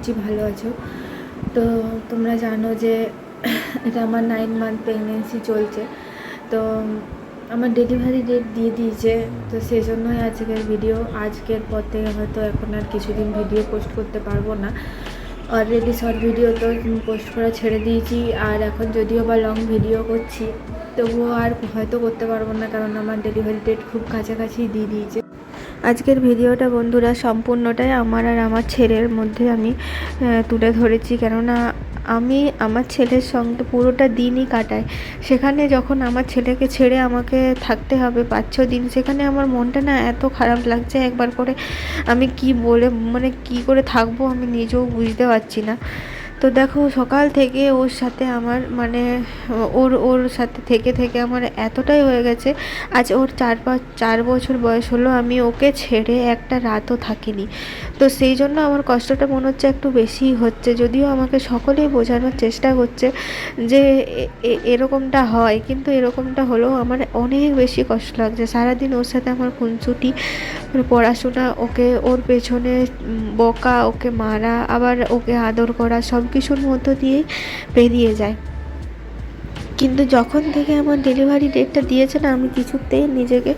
করছি ভালো আছো। তো তোমরা জানো যে এটা আমার 9 মান্থ প্রেগনেন্সি চলছে। তো আমার ডেলিভারি ডেট দিয়ে দিয়েছে, তো সেই জন্যই আজকের ভিডিও। আজকের পর থেকে হয়তো এখন আর কিছুদিন ভিডিও পোস্ট করতে পারবো না। অলরেডি শর্ট ভিডিও তো পোস্ট করা ছেড়ে দিয়েছি, আর এখন যদিও বা লং ভিডিও করছি তবুও আর হয়তো করতে পারবো না, কারণ আমার ডেলিভারি ডেট খুব কাছাকাছি দিয়ে দিয়েছে। আজকের ভিডিওটা বন্ধুরা সম্পূর্ণটাই আমার আর আমার ছেলের মধ্যে আমি তুলে ধরেছি, কেননা আমি আমার ছেলের সঙ্গে পুরোটা দিনই কাটাই। সেখানে যখন আমার ছেলেকে ছেড়ে আমাকে থাকতে হবে 5-6 দিন, সেখানে আমার মনটা না এত খারাপ লাগছে একবার করে। আমি কি বলে মানে কি করে থাকবো আমি নিজেও বুঝতে পারছি না। তো দেখো, সকাল থেকে ওর সাথে আমার মানে ওর সাথে থেকে থেকে আমার এতটাই হয়ে গেছে। আজ ওর 4 বছর বয়স হলো, আমি ওকে ছেড়ে একটা রাতও থাকিনি। তো সেই জন্য আমার কষ্টটা মনে হচ্ছে একটু বেশিই হচ্ছে, যদিও আমাকে সকলেই বোঝানোর চেষ্টা করছে যে এরকমটা হয়, কিন্তু এরকমটা হলেও আমার অনেক বেশি কষ্ট লাগছে। সারাদিন ওর সাথে আমার খুনসুটি, পড়াশোনা, ওকে ওর পেছনে বকা, ওকে মারা, আবার ওকে আদর করা, সব কিছুর মধ্য দিয়েই পেরিয়ে যায়। কিন্তু যখন থেকে আমার ডেলিভারি ডেটটা দিয়েছে না, আমি কিছুতেই নিজেকে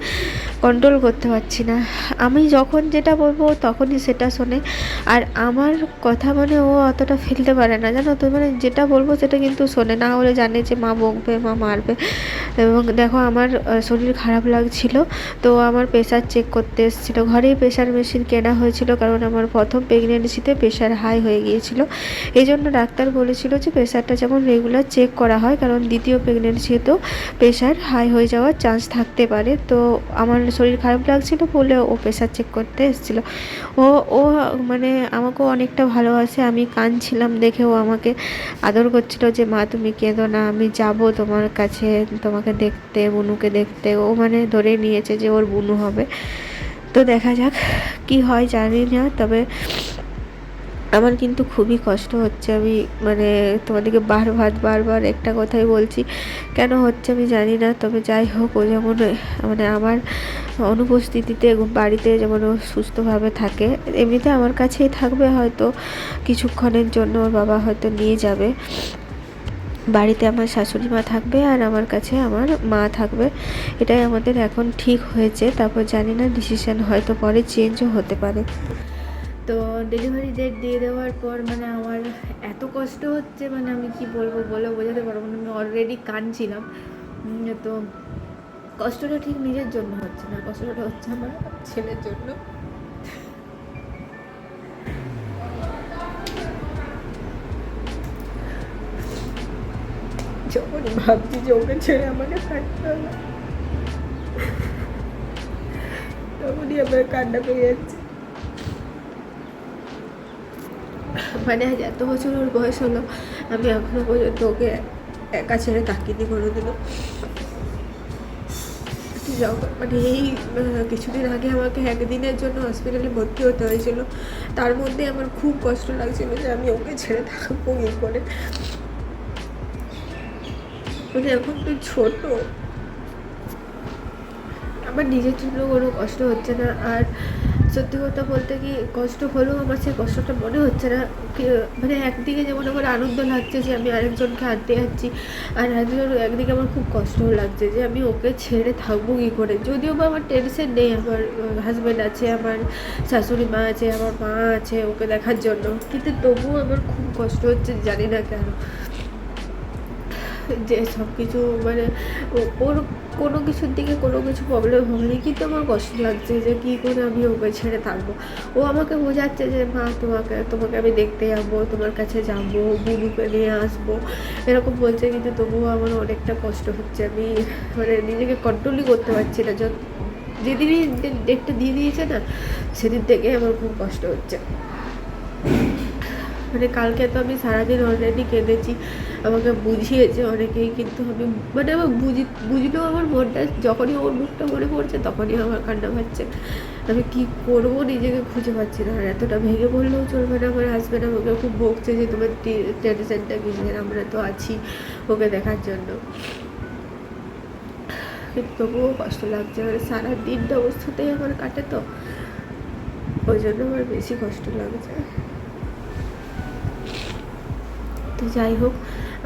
কন্ট্রোল করতে পারছি না। আমি যখন যেটা বলবো তখনই সেটা শোনে, আর আমার কথা মানে ও অতটা ফেলতে পারে না, জানো তো। মানে যেটা বলবো সেটা কিন্তু শোনে না, হলে জানে যে মা বকবে, মা মারবে। এবং দেখো, আমার শরীর খারাপ লাগছিল, তো আমার প্রেশার চেক করতে এসেছিলো। ঘরেই প্রেশার মেশিন কেনা হয়েছিল, কারণ আমার প্রথম প্রেগনেন্সিতে প্রেশার হাই হয়ে গিয়েছিল। এই জন্য ডাক্তার বলেছিল যে প্রেশারটা যেমন রেগুলার চেক করা হয়, কারণ দ্বিতীয় প্রেগনেন্সিতেও প্রেশার হাই হয়ে যাওয়ার চান্স থাকতে পারে। তো আমার শরীর খারাপ লাগছিল বলে ও প্রেশার চেক করতে এসেছিলো। ও ও মানে আমাকেও অনেকটা ভালোবাসে। আমি কাঁদছিলাম দেখে ও আমাকে আদর করছিল যে মা তুমি কেঁদো না, আমি যাব তোমার কাছে তোমাকে দেখতে, বুনুকে দেখতে। ও মানে ধরে নিয়েছে যে ওর বুনু হবে। তো দেখা যাক কি হয়, জানি না। তবে আমার কিন্তু খুবই কষ্ট হচ্ছে। আমি মানে তোমাদেরকে বারবার একটা কথাই বলছি, কেন হচ্ছে আমি জানি না। তবে যাই হোক, ও যেমন মানে আমার অনুপস্থিতিতে বাড়িতে যেমন ও সুস্থভাবে থাকে, এমনিতে আমার কাছেই থাকবে হয়তো কিছুক্ষণের জন্য। ওর বাবা হয়তো নিয়ে যাবে বাড়িতে, আমার শাশুড়ি মা থাকবে আর আমার কাছে আমার মা থাকবে। এটাই আমাদের এখন ঠিক হয়েছে। তারপর জানি না, ডিসিশন হয়তো পরে চেঞ্জও হতে পারে। তো ডেলিভারি ডেট দিয়ে দেওয়ার পর মানে আমার এত কষ্ট হচ্ছে, মানে আমি কি বলবো, বলে বোঝাতে পারবো না। আমি অলরেডি কাঁদছিলাম। তো কষ্টটা ঠিক নিজের জন্য হচ্ছে না, কষ্টটা হচ্ছে আমার ছেলের জন্য। যখন ভাবছি যে ওকে ছেড়ে আমাকে থাকতে হবে, তখনই আমার কান্না পেয়ে যাচ্ছে। মানে আজ এত বছর ওর বয়স হলো, আমি এখনো পর্যন্ত ওকে একা ছেড়ে তাকিনি কোনোদিনও। যখন মানে এই কিছুদিন আগে আমাকে একদিনের জন্য হসপিটালে ভর্তি হতে হয়েছিল, তার মধ্যে আমার খুব কষ্ট লাগছিল যে আমি ওকে ছেড়ে থাকবো কী করে। মানে এখন তো ছোট, আমার নিজের জন্য কোনো কষ্ট হচ্ছে না। আর সত্যি কথা বলতে কি, কষ্ট হলেও আমার সেই কষ্টটা মনে হচ্ছে না। মানে একদিকে যেমন আমার আনন্দ লাগছে যে আমি আরেকজনকে আনতে যাচ্ছি, আর একদিকে আমার খুব কষ্টও লাগছে যে আমি ওকে ছেড়ে থাকবো কী করে। যদিও বা আমার টেনশন নেই, আমার হাজব্যান্ড আছে, আমার শাশুড়ি মা আছে, আমার মা আছে ওকে দেখার জন্য, কিন্তু তবুও আমার খুব কষ্ট হচ্ছে, জানি না কেন। যে সব কিছু মানে ওর কোনো কিছুর দিকে কোনো কিছু প্রবলেম হয়নি, কিন্তু আমার কষ্ট লাগছে যে কী করে আমি ওকে ছেড়ে থাকবো। ও আমাকে বোঝাচ্ছে যে মা তোমাকে আমি দেখতে যাবো, তোমার কাছে যাবো, বুনুকে নিয়ে আসবো, এরকম বলছে। কিন্তু তবুও আমার অনেকটা কষ্ট হচ্ছে। আমি মানে নিজেকে কন্ট্রোলই করতে পারছি না। যেদিনই ডেটটা দিয়ে দিয়েছে না, সেদিন থেকে আমার খুব কষ্ট হচ্ছে। মানে কালকে তো আমি সারাদিন অলরেডি কেঁদেছি, আমাকে বুঝিয়েছে অনেকেই, কিন্তু আমি মানে আমার বুঝলেও আমার মনটা, যখনই ওর মুখটা মনে পড়ছে তখনই আমার কান্না পাচ্ছে। আমি কী করবো নিজেকে খুঁজে পাচ্ছি না। আর এতটা ভেঙে পড়লেও চলবে না। আমার হাজব্যান্ড আমাকে খুব বকছে যে তোমার টেনশনটা কিসের, আমরা তো আছি ওকে দেখার জন্য। কিন্তু তবুও কষ্ট লাগছে, মানে সারা দিনটা অবস্থাতেই আমার কাটে, তো ওই জন্য আমার বেশি কষ্ট লাগছে। তো যাই হোক,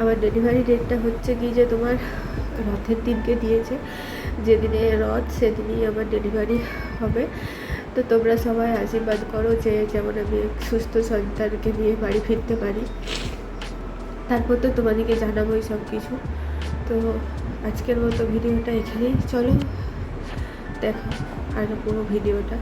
আমার ডেলিভারি ডেটটা হচ্ছে কি যে তোমার রথের দিনকে দিয়েছে, যেদিনে রথ সেদিনই আমার ডেলিভারি হবে। তো তোমরা সবাই আশীর্বাদ করো যে যেমন আমি এক সুস্থ সন্তানকে নিয়ে বাড়ি ফিরতে পারি। তারপর তো তোমাদেরকে জানাবোই সব কিছু। তো আজকের মতো ভিডিওটা এখানেই, চলো দেখো আরও পুরো ভিডিওটা।